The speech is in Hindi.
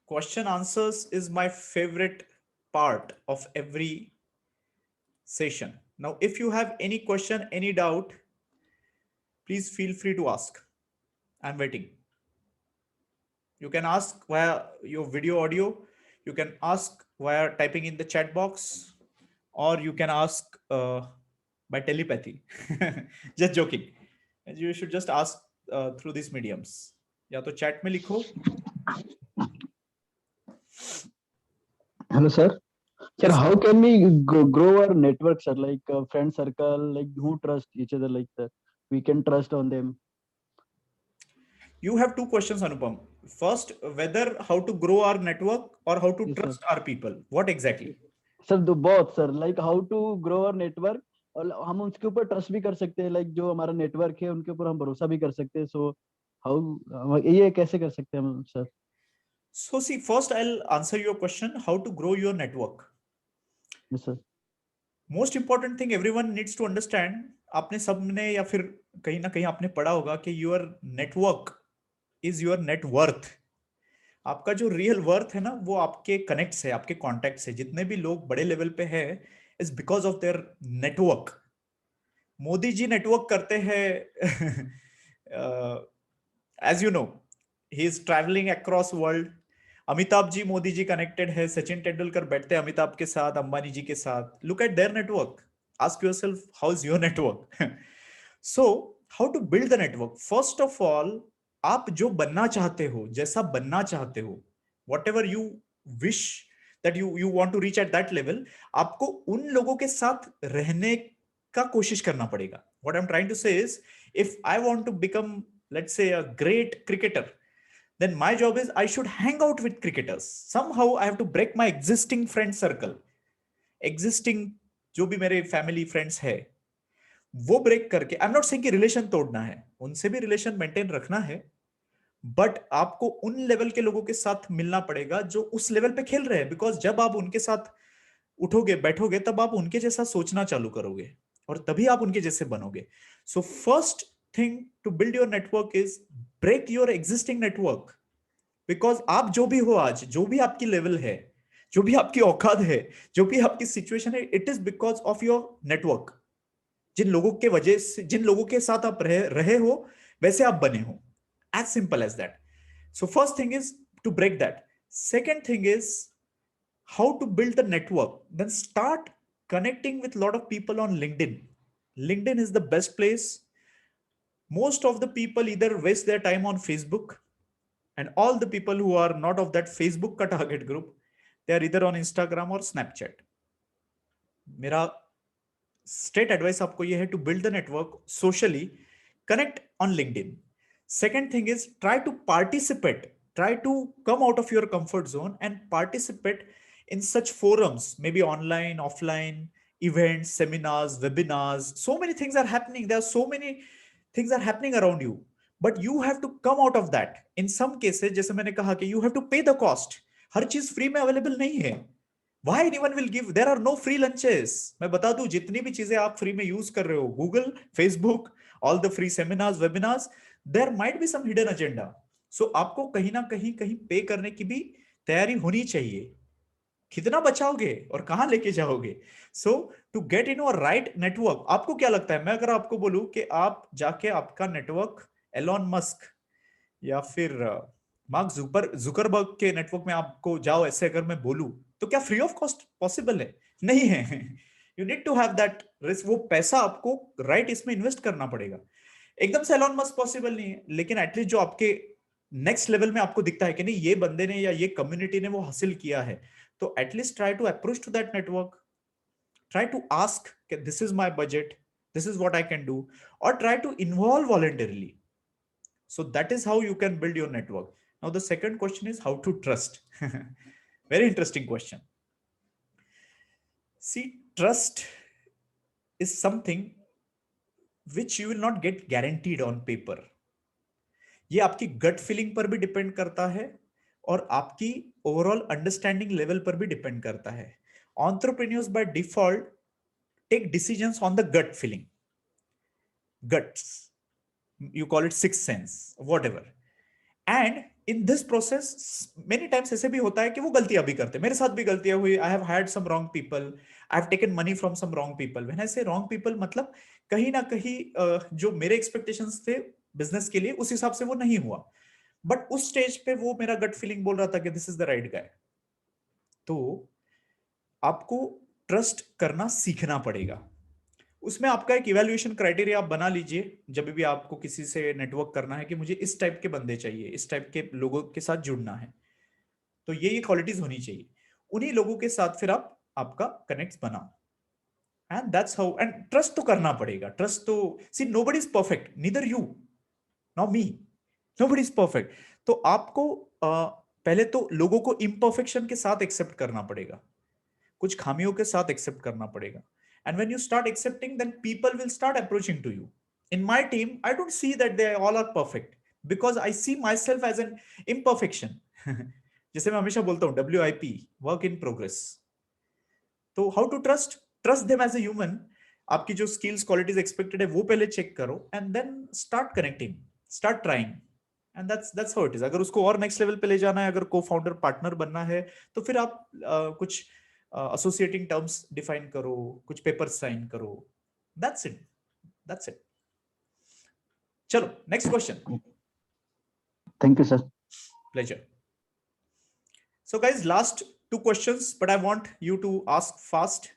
question answers is my favorite part of every session. Now if you have any question, any doubt, please feel free to ask. I'm waiting. You can ask via your video audio, you can ask via typing in the chat box, or you can ask by telepathy. Just joking. And you should just ask through these mediums. या तो chat में लिखो. Hello, sir. Sir, Yes, how sir. can we grow our network, sir? Like friend circle, like who trust each other, like that we can trust on them. You have two questions, Anupam. First, whether how to grow our network or how to Yes, sir. trust our people. What exactly? Sir दो बहुत sir like how to grow our network और हम उसके ऊपर ट्रस्ट भी कर सकते हैं लाइक जो हमारा नेटवर्क है उनके ऊपर हम भरोसा भी कर सकते हैं सो हाउ ये कैसे कर सकते हैं हम sir. So, see, first I'll answer your question how to grow your network. Yes sir. Most important thing everyone needs to understand, आपने सबने या फिर कहीं ना कहीं आपने पढ़ा होगा कि your network is your net worth. आपका जो रियल वर्थ है ना, वो आपके कनेक्ट्स है, आपके कॉन्टेक्ट्स है. जितने भी लोग बड़े लेवल पे है is because of their network. Modi ji network करते हैं. As you know, he is travelling across world. Amitabh ji Modi ji connected है. सचिन तेंदुलकर बैठते हैं अमिताभ के साथ, अंबानी जी के साथ. Look at their network. Ask yourself how is your network. So how to build the network? First of all, आप जो बनना चाहते हो, जैसा बनना चाहते हो, whatever you wish that you want to reach at that level, आपको उन लोगों के साथ रहने का कोशिश करना पड़ेगा. What I am trying to say is, if I want to become, let's say, a great cricketer, then my job is I should hang out with cricketers. Somehow I have to break my existing friend circle. Existing जो भी मेरे फैमिली फ्रेंड्स है, वो ब्रेक करके, आई एम नॉट सेइंग कि रिलेशन तोड़ना है, उनसे भी रिलेशन मेंटेन रखना है, बट आपको उन लेवल के लोगों के साथ मिलना पड़ेगा जो उस लेवल पे खेल रहे हैं. बिकॉज जब आप उनके साथ उठोगे बैठोगे तब आप उनके जैसा सोचना चालू करोगे और तभी आप उनके जैसे बनोगे. So first thing to build your network is break your existing network. Because आप जो भी हो आज, जो भी आपकी लेवल है, जो भी आपकी औकात है, जो भी आपकी सिचुएशन है, it is because of your network. जिन लोगों के वजह से, जिन लोगों के साथ आप रहे हो, वैसे आप बने हो. As simple as that. So first thing is to break that. Second thing is how to build the network. Then start connecting with a lot of people on LinkedIn. LinkedIn is the best place. Most of the people either waste their time on Facebook, and all the people who are not of that Facebook ka target group, they are either on Instagram or Snapchat. मेरा स्ट्रेट एडवाइस आपको ये है to build the network socially, connect on LinkedIn. Second thing is try to participate, try to come out of your comfort zone and participate in such forums, maybe online, offline, events, seminars, webinars. So many things are happening. There are so many things are happening around you, but you have to come out of that. In some cases, जैसे मैंने कहा कि you have to pay the cost. हर चीज फ्री में अवेलेबल नहीं है. Why anyone will give? There are no free lunches. मैं बता दूं, जितनी भी चीजें आप फ्री में यूज कर रहे हो, Google, Facebook, all the free seminars, webinars, there might be some hidden agenda. So आपको कहीं ना कहीं कहीं पे करने की भी तैयारी होनी चाहिए. कितना बचाओगे और कहां लेके जाओगे? So to get in your right network, आपको क्या लगता है, मैं अगर आपको बोलूं कि आप जाके आपका नेटवर्क एलॉन मस्क या फिर मार्क जुकरबर्ग के नेटवर्क में आपको जाओ, ऐसे अगर मैं बोलूं, तो क्या फ्री ऑफ कॉस्ट पॉसिबल है? नहीं है. You need to have that risk. वो पैसा आपको राइट इसमें इन्वेस्ट करना पड़ेगा. एकदम से एलॉन मस्क पॉसिबल नहीं है, लेकिन एटलीस्ट जो आपके नेक्स्ट लेवल में आपको दिखता है कि नहीं, ये बंदे ने या ये कम्युनिटी ने वो हासिल किया है, तो at least try to approach to that network. Try to ask, this is my budget, this is what I can do, और try to involve voluntarily. So that is how you can build your network. Now the second question is how to trust. Very interesting question. See, trust is something which you will not get guaranteed on paper. ये आपकी गट फीलिंग पर भी डिपेंड करता है और आपकी ओवरऑल अंडरस्टैंडिंग लेवल पर भी डिपेंड करता है. Entrepreneurs by default take decisions on the gut feeling, guts, you call it sixth sense, whatever. And in this process many times ऐसे भी होता है कि वो गलतियां भी करते हैं, मेरे साथ भी गलतियां हुई, I have hired some wrong people, I have taken money from some wrong people. When I say wrong people, मतलब कहीं ना कहीं जो मेरे एक्सपेक्टेशंस थे बिजनेस के लिए उस हिसाब से वो नहीं हुआ, बट उस स्टेज पे वो मेरा गट फीलिंग बोल रहा था कि this is the right guy. तो आपको ट्रस्ट करना सीखना पड़ेगा। उसमें आपका एक इवैल्यूएशन क्राइटेरिया आप बना लीजिए जब भी आपको किसी से नेटवर्क करना है कि मुझे इस टाइप के बंदे चाहिए, इस टाइप के लोगों के साथ जुड़ना है, तो ये क्वालिटीज होनी चाहिए। उन्हीं लोगों के साथ फिर आप आपका कनेक्ट बनाओ, and that's how. And trust तो करना पड़ेगा। ट्रस्ट तो see nobody is perfect, neither you not me, nobody is perfect. तो आपको पहले तो लोगों को इम्परफेक्शन के साथ एक्सेप्ट करना पड़ेगा, कुछ खामियों के साथ एक्सेप्ट करना पड़ेगा। And when you start accepting, then people will start approaching to you. In my team, I don't see that they all are perfect because I see myself as an imperfection. जैसे मैं हमेशा बोलता हूँ WIP, work in progress. तो how to trust them as a human. आपकी जो skills qualities expected है वो पहले check करो and then start connecting, start trying. And that's how it is. अगर उसको और next level पे ले जाना है, अगर co-founder partner बनना है, तो फिर आप कुछ एसोसिएटिंग टर्म्स डिफाइन करो, कुछ पेपर साइन करो, दैट्स इट, दैट्स इट। चलो next question. Thank you sir. Pleasure. So guys, last 2 questions, but I want you to ask fast